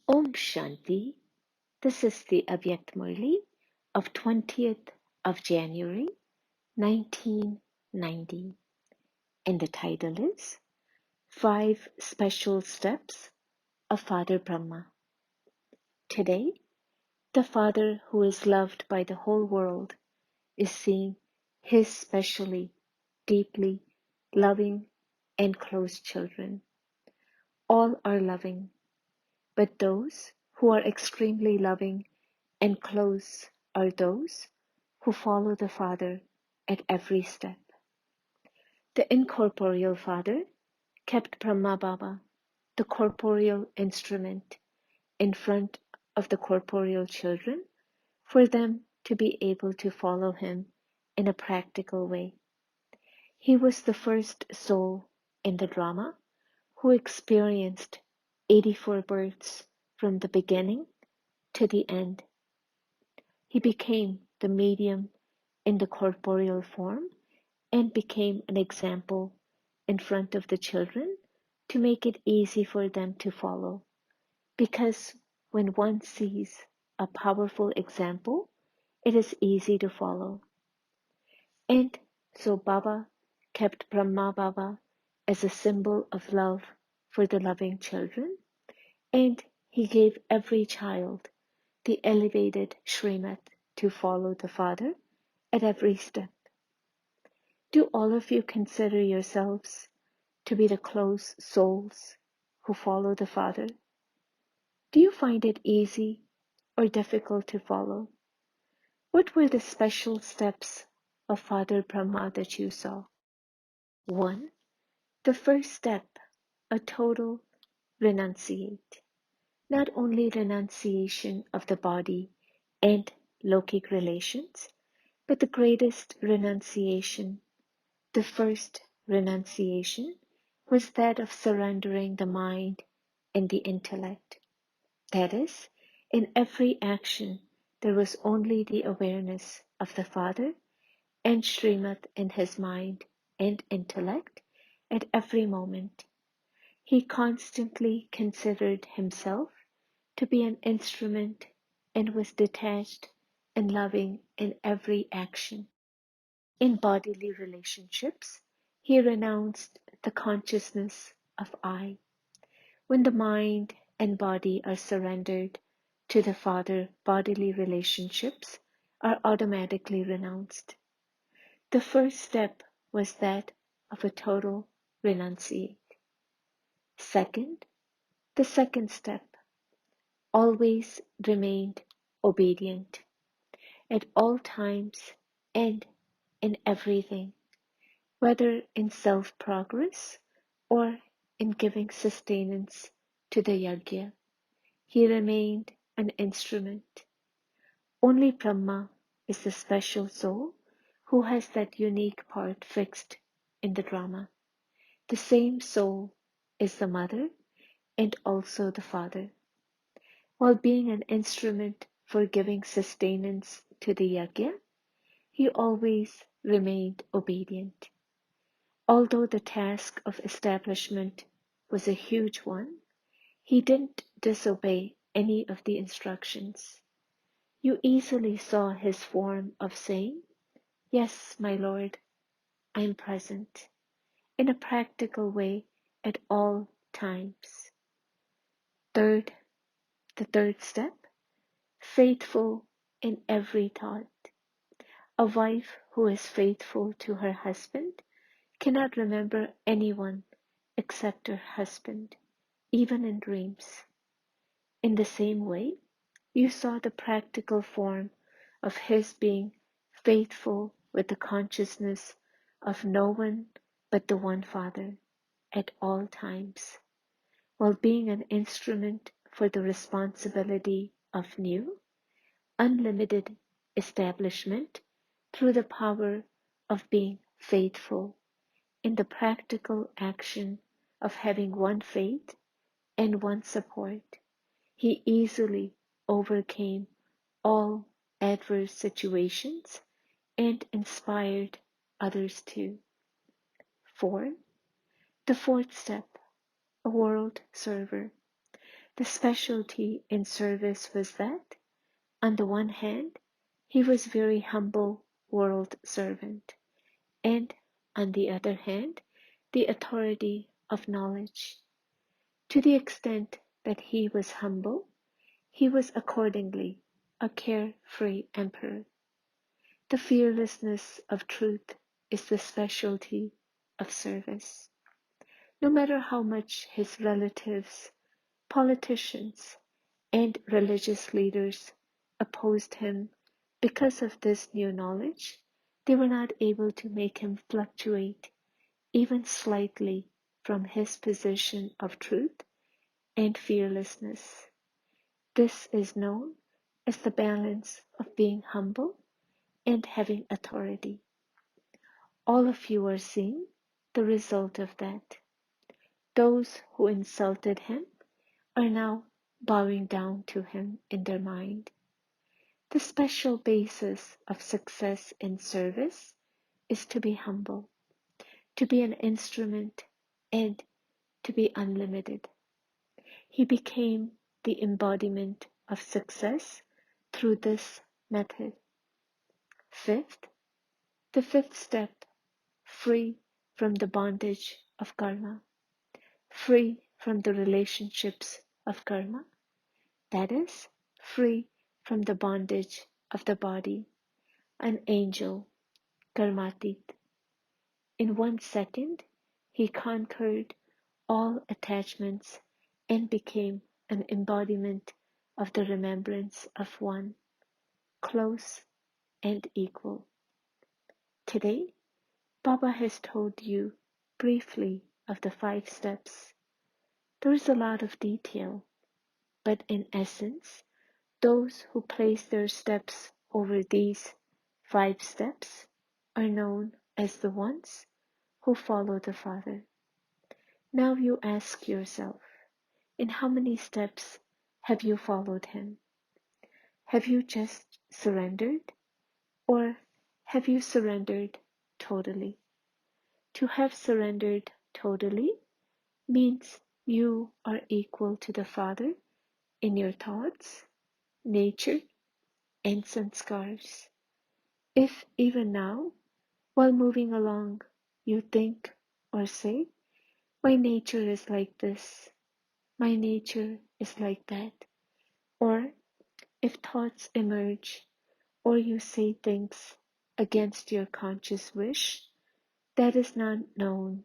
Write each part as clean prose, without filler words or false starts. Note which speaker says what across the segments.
Speaker 1: Om Shanti. This is the Avyakt Murli of 20th of January 1990, and the title is 5 Special Steps of Father Brahma. Today, the Father who is loved by the whole world is seeing his specially, deeply loving and close children. All are loving, but those who are extremely loving and close are those who follow the Father at every step. The incorporeal Father kept Brahma Baba, the corporeal instrument, in front of the corporeal children for them to be able to follow him in a practical way. He was the first soul in the drama who experienced 84 births from the beginning to the end. He became the medium in the corporeal form and became an example in front of the children to make it easy for them to follow. Because when one sees a powerful example, it is easy to follow. And so Baba kept Brahma Baba as a symbol of love for the loving children, and he gave every child the elevated Srimad to follow the Father at every step. Do all of you consider yourselves to be the close souls who follow the Father? Do you find it easy or difficult to follow? What were the special steps of Father Brahma that you saw? 1. The first step, a total renunciate. Not only renunciation of the body and lokic relations, but the greatest renunciation, the first renunciation, was that of surrendering the mind and the intellect. That is, in every action, there was only the awareness of the Father and Srimad in his mind and intellect at every moment. He constantly considered himself to be an instrument and was detached and loving in every action. In bodily relationships, he renounced the consciousness of I. When the mind and body are surrendered to the Father, bodily relationships are automatically renounced. The first step was that of a total renunciate. Second, the second step, always remained obedient at all times and in everything, whether in self-progress or in giving sustenance to the yajna. He remained an instrument. Only Brahma is the special soul who has that unique part fixed in the drama. The same soul is the mother and also the father. While being an instrument for giving sustenance to the yajna, he always remained obedient. Although the task of establishment was a huge one, he didn't disobey any of the instructions. You easily saw his form of saying, "Yes, my Lord, I am present," in a practical way at all times. Third, the third step, faithful in every thought. A wife who is faithful to her husband cannot remember anyone except her husband, even in dreams. In the same way, you saw the practical form of his being faithful with the consciousness of no one but the one Father at all times, while being an instrument for the responsibility of new, unlimited establishment through the power of being faithful in the practical action of having one faith and one support. He easily overcame all adverse situations and inspired others too. 4. The fourth step, a world server. The specialty in service was that, on the one hand, he was very humble world servant, and on the other hand, the authority of knowledge. To the extent that he was humble, he was accordingly a carefree emperor. The fearlessness of truth is the specialty of service. No matter how much his relatives, politicians, and religious leaders opposed him because of this new knowledge, they were not able to make him fluctuate even slightly from his position of truth and fearlessness. This is known as the balance of being humble and having authority. All of you are seeing the result of that. Those who insulted him are now bowing down to him in their mind. The special basis of success in service is to be humble, to be an instrument, and to be unlimited. He became the embodiment of success through this method. Fifth, the fifth step, free from the bondage of karma, free from the relationships of karma, that is, free from the bondage of the body, an angel, karmatit. In 1 second, he conquered all attachments and became an embodiment of the remembrance of one, close and equal. Today, Baba has told you briefly of the 5 steps. There is a lot of detail, but in essence, those who place their steps over these 5 steps are known as the ones who follow the Father. Now you ask yourself, in how many steps have you followed him? Have you just surrendered? Or have you surrendered totally? To have surrendered totally means you are equal to the Father in your thoughts, nature, and sanskars. If even now, while moving along, you think or say, my nature is like this, my nature is like that, or if thoughts emerge or you say things against your conscious wish, that is not known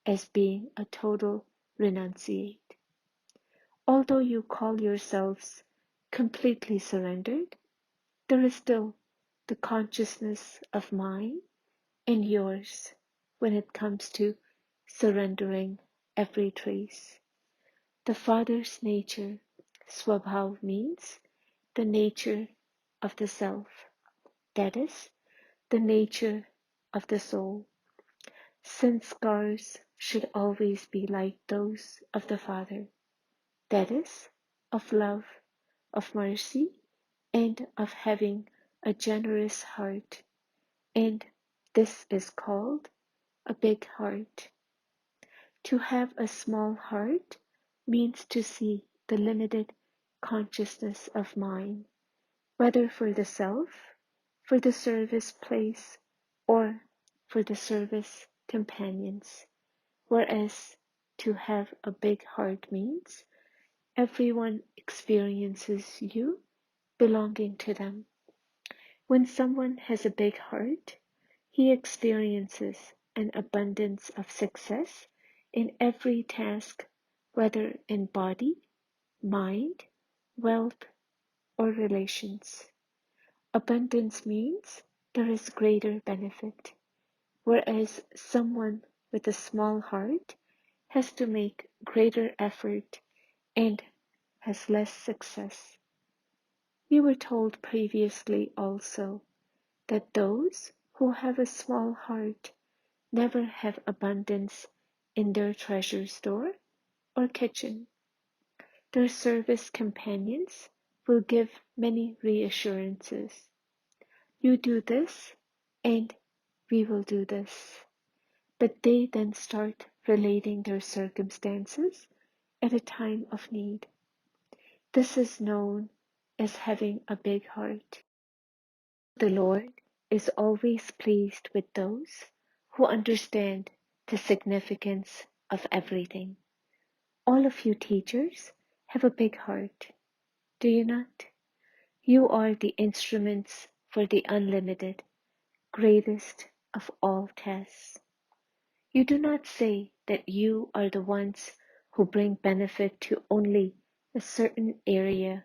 Speaker 1: as being a total renunciate. Although you call yourselves completely surrendered, there is still the consciousness of mine and yours when it comes to surrendering every trace. The Father's nature, Swabhav, means the nature of the self, that is, the nature of the soul. Sanskars should always be like those of the Father, that is, of love, of mercy, and of having a generous heart, and this is called a big heart. To have a small heart means to see the limited consciousness of mine, whether for the self, for the service place, or for the service companions. Whereas to have a big heart means everyone experiences you belonging to them. When someone has a big heart, he experiences an abundance of success in every task, whether in body, mind, wealth, or relations. Abundance means there is greater benefit, whereas someone with a small heart has to make greater effort and has less success. We were told previously also that those who have a small heart never have abundance in their treasure store or kitchen. Their service companions will give many reassurances. You do this, and we will do this. But they then start relating their circumstances at a time of need. This is known as having a big heart. The Lord is always pleased with those who understand the significance of everything. All of you teachers have a big heart, do you not? You are the instruments for the unlimited, greatest of all tests. You do not say that you are the ones who bring benefit to only a certain area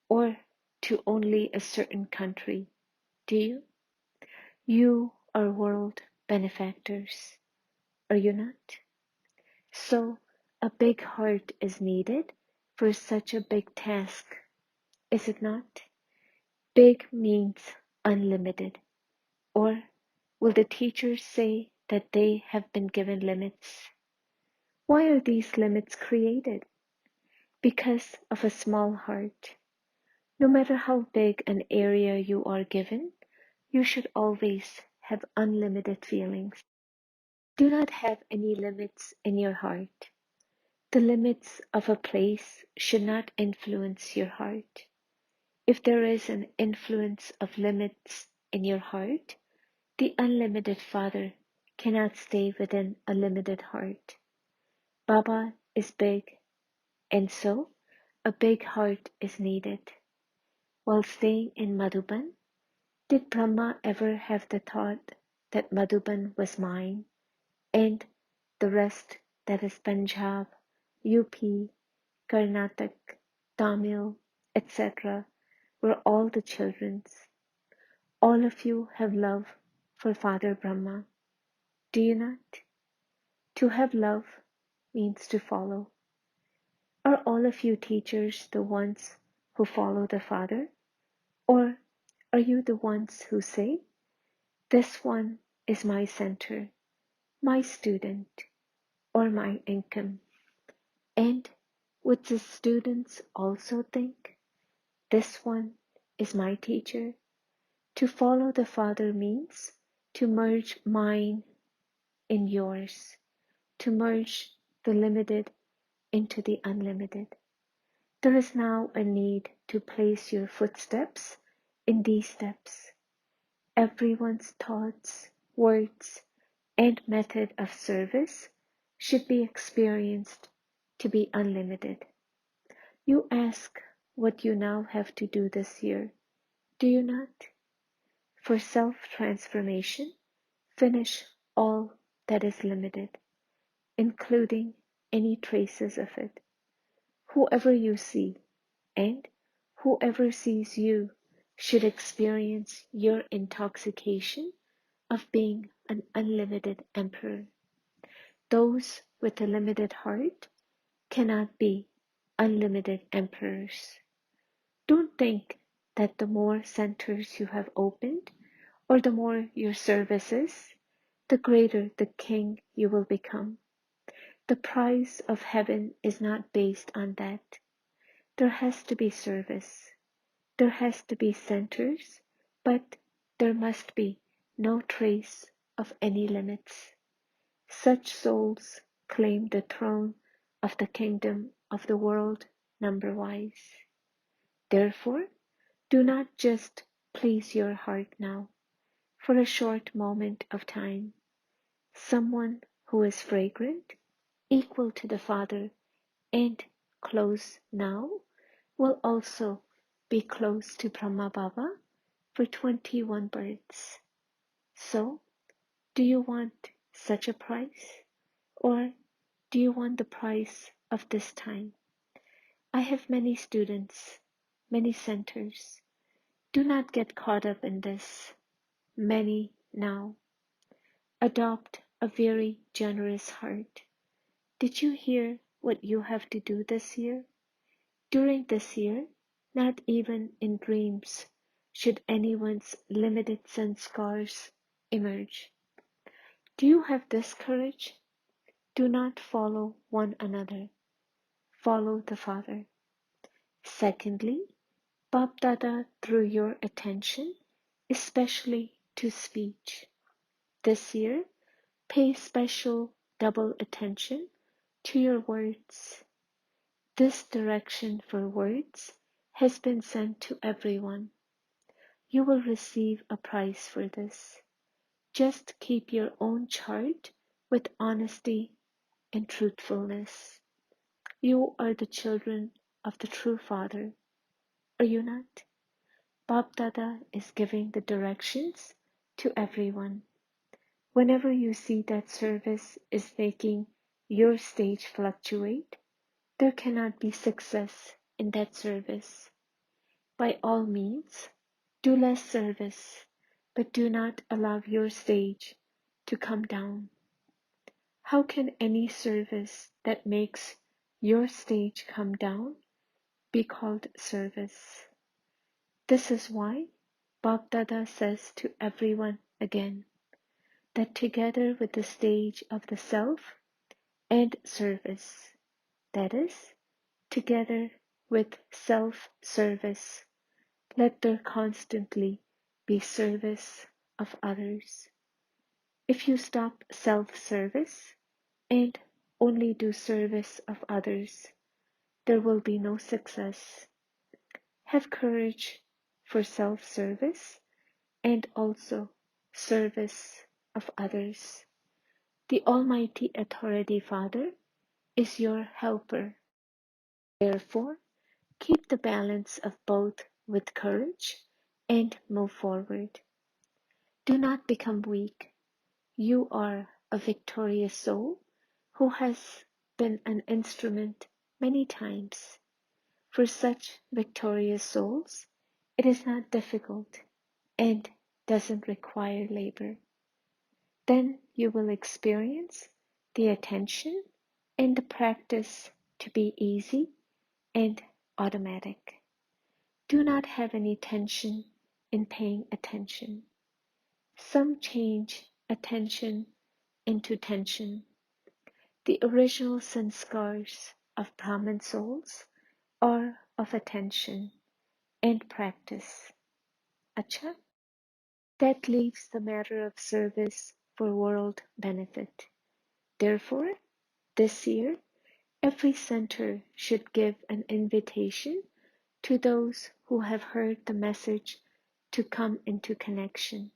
Speaker 1: or to only a certain country, do you? You are world benefactors, are you not? So, a big heart is needed for such a big task, is it not? Big means unlimited. Or will the teachers say that they have been given limits? Why are these limits created? Because of a small heart. No matter how big an area you are given, you should always have unlimited feelings. Do not have any limits in your heart. The limits of a place should not influence your heart. If there is an influence of limits in your heart, the unlimited Father cannot stay within a limited heart. Baba is big, and so a big heart is needed. While staying in Madhuban, did Brahma ever have the thought that Madhuban was mine, and the rest, that is Punjab, UP, Karnataka, Tamil, etc., were all the children's? All of you have love for Father Brahma, do you not? To have love means to follow. Are all of you teachers the ones who follow the Father? Or are you the ones who say, this one is my center, my student, or my income? And would the students also think, this one is my teacher? To follow the Father means to merge mine in yours, to merge the limited into the unlimited. There is now a need to place your footsteps in these steps. Everyone's thoughts, words, and method of service should be experienced to be unlimited. You ask what you now have to do this year, do you not? For self-transformation, finish all that is limited, including any traces of it. Whoever you see, and whoever sees you, should experience your intoxication of being an unlimited emperor. Those with a limited heart cannot be unlimited emperors. Don't think that the more centers you have opened, or the more your services, the greater the king you will become. The prize of heaven is not based on that. There has to be service. There has to be centers, but there must be no trace of any limits. Such souls claim the throne of the kingdom of the world number-wise. Therefore, do not just please your heart now, for a short moment of time. Someone who is fragrant, equal to the Father, and close now, will also be close to Brahma Baba for 21 births. So, do you want such a price? Or do you want the price of this time? I have many students, many centers. Do not get caught up in this. Many now. Adopt a very generous heart. Did you hear what you have to do this year? During this year, not even in dreams should anyone's limited sanskars emerge. Do you have this courage? Do not follow one another. Follow the Father. Secondly, Bap Dada drew your attention, especially to speech. This year, pay special double attention to your words. This direction for words has been sent to everyone. You will receive a prize for this. Just keep your own chart with honesty and truthfulness. You are the children of the true Father, are you not? Bab Dada is giving the directions to everyone. Whenever you see that service is making your stage fluctuate, there cannot be success in that service. By all means, do less service, but do not allow your stage to come down. How can any service that makes your stage come down be called service? This is why Bab Dada says to everyone again that together with the stage of the self and service, that is, together with self-service, let there constantly be service of others. If you stop self-service and only do service of others, there will be no success. Have courage for self-service and also service of others. The Almighty Authority Father is your helper. Therefore, keep the balance of both with courage and move forward. Do not become weak. You are a victorious soul who has been an instrument many times. For such victorious souls, it is not difficult and doesn't require labor. Then you will experience the attention and the practice to be easy and automatic. Do not have any tension in paying attention. Some change attention into tension. The original sanskars of Brahmin souls are of attention and practice. Acha? That leaves the matter of service for world benefit. Therefore, this year, every center should give an invitation to those who have heard the message to come into connection.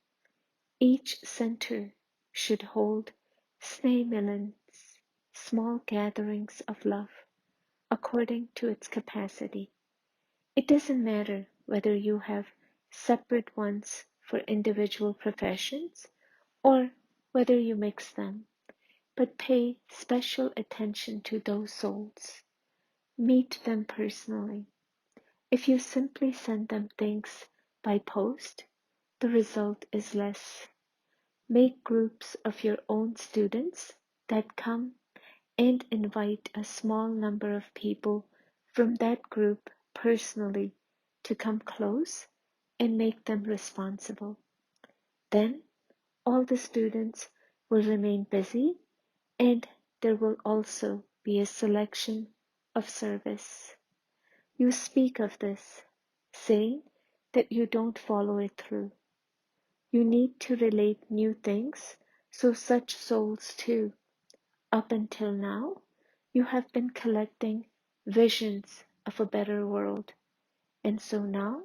Speaker 1: Each center should hold Sneh Milans, small gatherings of love, according to its capacity. It doesn't matter whether you have separate ones for individual professions or whether you mix them, but pay special attention to those souls. Meet them personally. If you simply send them things by post, the result is less. Make groups of your own students that come and invite a small number of people from that group personally to come close and make them responsible. Then all the students will remain busy and there will also be a selection of service. You speak of this, saying that you don't follow it through. You need to relate new things, so such souls too. Up until now, you have been collecting visions of a better world, and so now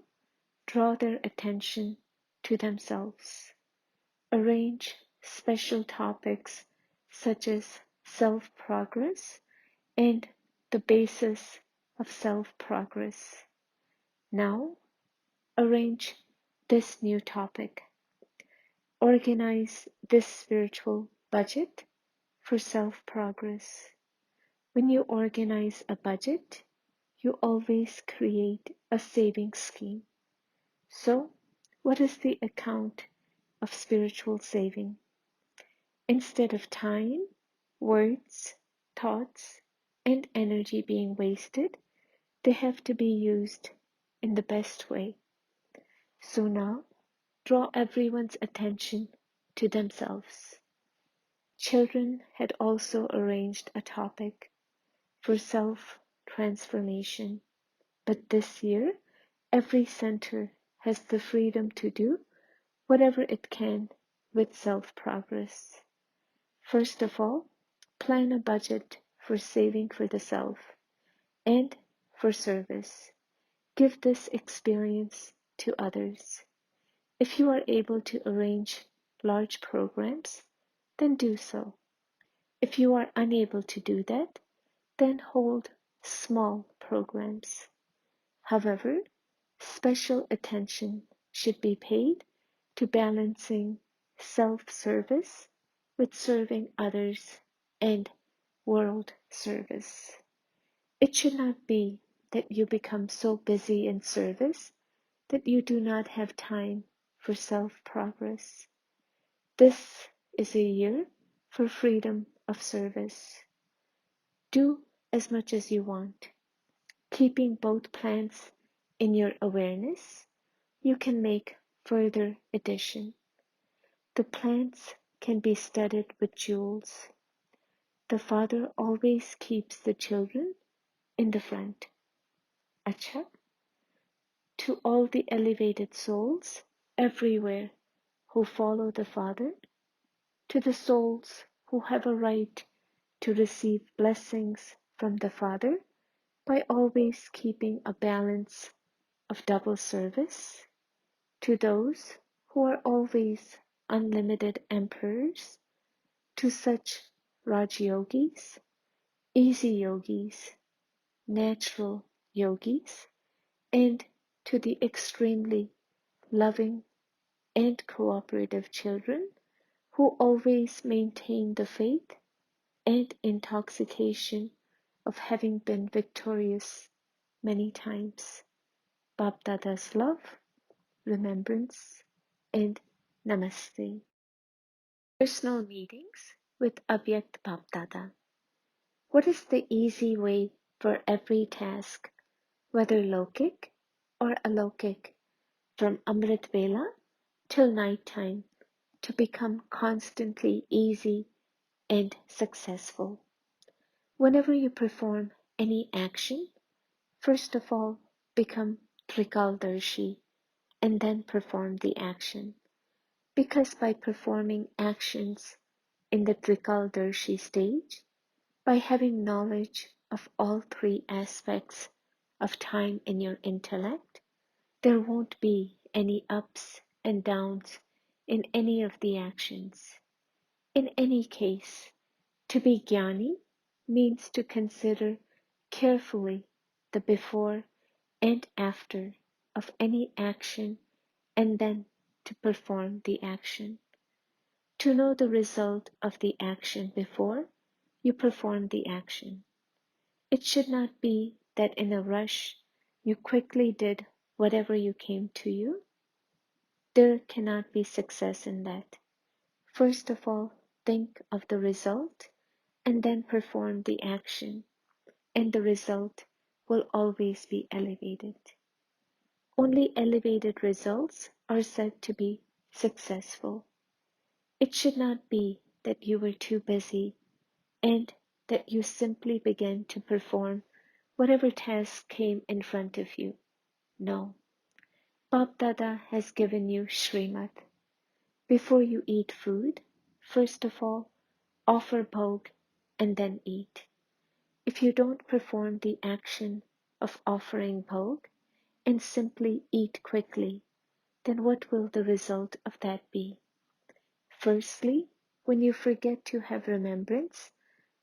Speaker 1: draw their attention to themselves. Arrange special topics such as self-progress and the basis of self-progress. Now, arrange this new topic. Organize this spiritual budget for self-progress. When you organize a budget, you always create a saving scheme. So, what is the account of spiritual saving? Instead of time, words, thoughts, and energy being wasted, they have to be used in the best way. So now, draw everyone's attention to themselves. Children had also arranged a topic for self-transformation, but this year, every center has the freedom to do whatever it can with self-progress. First of all, plan a budget for saving for the self. and for service. Give this experience to others. If you are able to arrange large programs, then do so. If you are unable to do that, then hold small programs. However, special attention should be paid to balancing self-service with serving others and world service. It should not be that you become so busy in service that you do not have time for self-progress. This is a year for freedom of service. Do as much as you want. Keeping both plans in your awareness, you can make further addition. The plants can be studded with jewels. The father always keeps the children in the front. Acha, to all the elevated souls everywhere who follow the Father, to the souls who have a right to receive blessings from the Father by always keeping a balance of double service, to those who are always unlimited emperors, to such Raj Yogis, easy yogis, natural yogis, and to the extremely loving and cooperative children who always maintain the faith and intoxication of having been victorious many times. Bap Dada's love, remembrance, and namaste. Personal meetings with Avyakt Bap Dada. What is the easy way for every task, whether lokik or alokik, from Amrit Vela till night time, to become constantly easy and successful? Whenever you perform any action, first of all become Trikaldarshi and then perform the action. Because by performing actions in the Trikaldarshi stage, by having knowledge of all three aspects of time in your intellect, there won't be any ups and downs in any of the actions. In any case, to be jnani means to consider carefully the before and after of any action and then to perform the action. To know the result of the action before you perform the action. It should not be that in a rush you quickly did whatever you came to you. There cannot be success in that. First of all, think of the result and then perform the action, and the result will always be elevated. Only elevated results are said to be successful. It should not be that you were too busy and that you simply began to perform whatever task came in front of you. No. Bap Dada has given you Srimad. Before you eat food, first of all, offer bhog and then eat. If you don't perform the action of offering bhog and simply eat quickly, then what will the result of that be? Firstly, when you forget to have remembrance,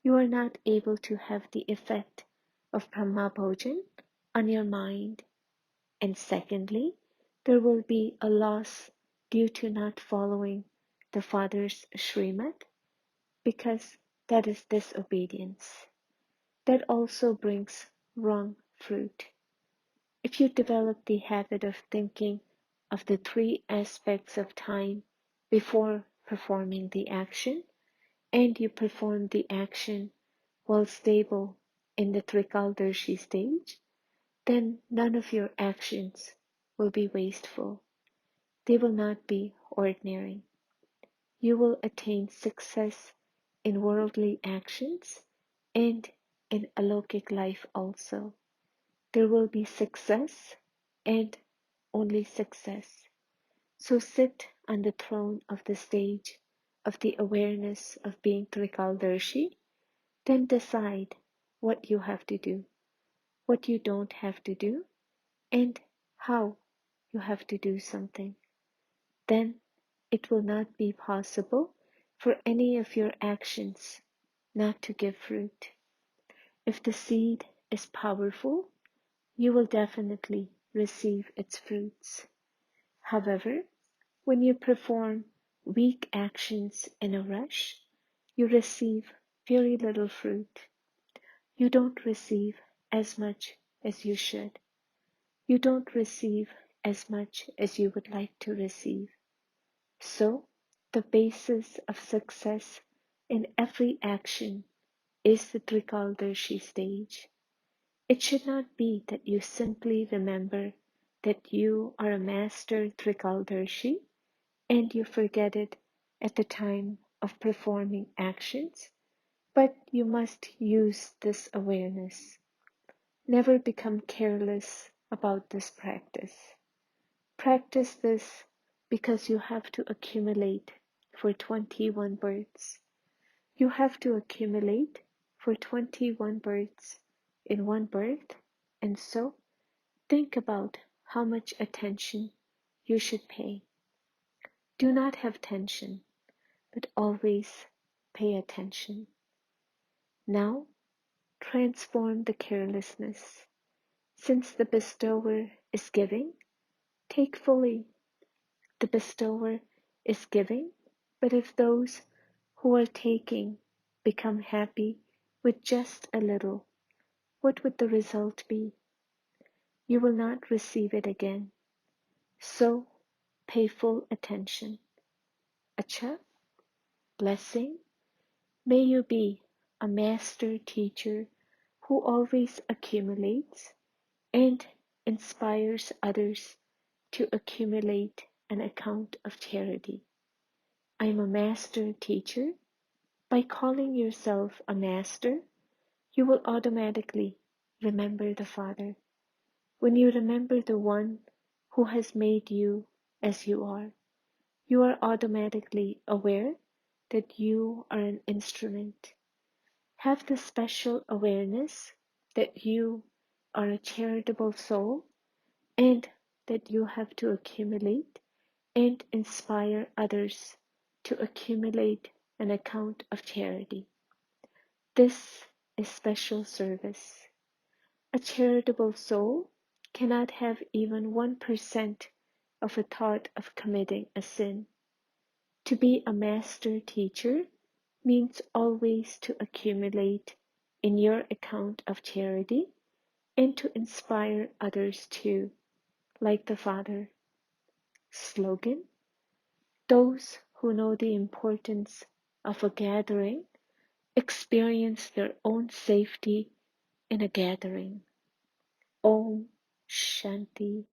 Speaker 1: you are not able to have the effect of Brahma Bhojan on your mind. And secondly, there will be a loss due to not following the Father's Srimad, because that is disobedience. That also brings wrong fruit. If you develop the habit of thinking of the three aspects of time before performing the action, and you perform the action while stable in the Trikaldarshi stage, then none of your actions will be wasteful. They will not be ordinary. You will attain success in worldly actions and in alokik life also. There will be success and only success. So sit on the throne of the stage of the awareness of being Trikaldarshi, then decide what you have to do. what you don't have to do, and how you have to do something. Then it will not be possible for any of your actions not to give fruit. If the seed is powerful, you will definitely receive its fruits. However, when you perform weak actions in a rush, you receive very little fruit. You don't receive as much as you should. You don't receive as much as you would like to receive. So, the basis of success in every action is the Trikaldarshi stage. It should not be that you simply remember that you are a master Trikaldarshi and you forget it at the time of performing actions, but you must use this awareness. Never become careless about this practice. Practice this because you have to accumulate for 21 births. You have to accumulate for 21 births in one birth, and so think about how much attention you should pay. Do not have tension, but always pay attention. Now, transform the carelessness. Since the bestower is giving, take fully. The bestower is giving, but if those who are taking become happy with just a little, what would the result be? You will not receive it again. So, pay full attention. Acha, blessing. May you be a master teacher who always accumulates and inspires others to accumulate an account of charity. I am a master teacher. By calling yourself a master, you will automatically remember the Father. When you remember the one who has made you as you are automatically aware that you are an instrument. Have the special awareness that you are a charitable soul and that you have to accumulate and inspire others to accumulate an account of charity. This is special service. A charitable soul cannot have even 1% of a thought of committing a sin. To be a master teacher means always to accumulate in your account of charity and to inspire others too, like the Father. Slogan: those who know the importance of a gathering experience their own safety in a gathering. Om Shanti.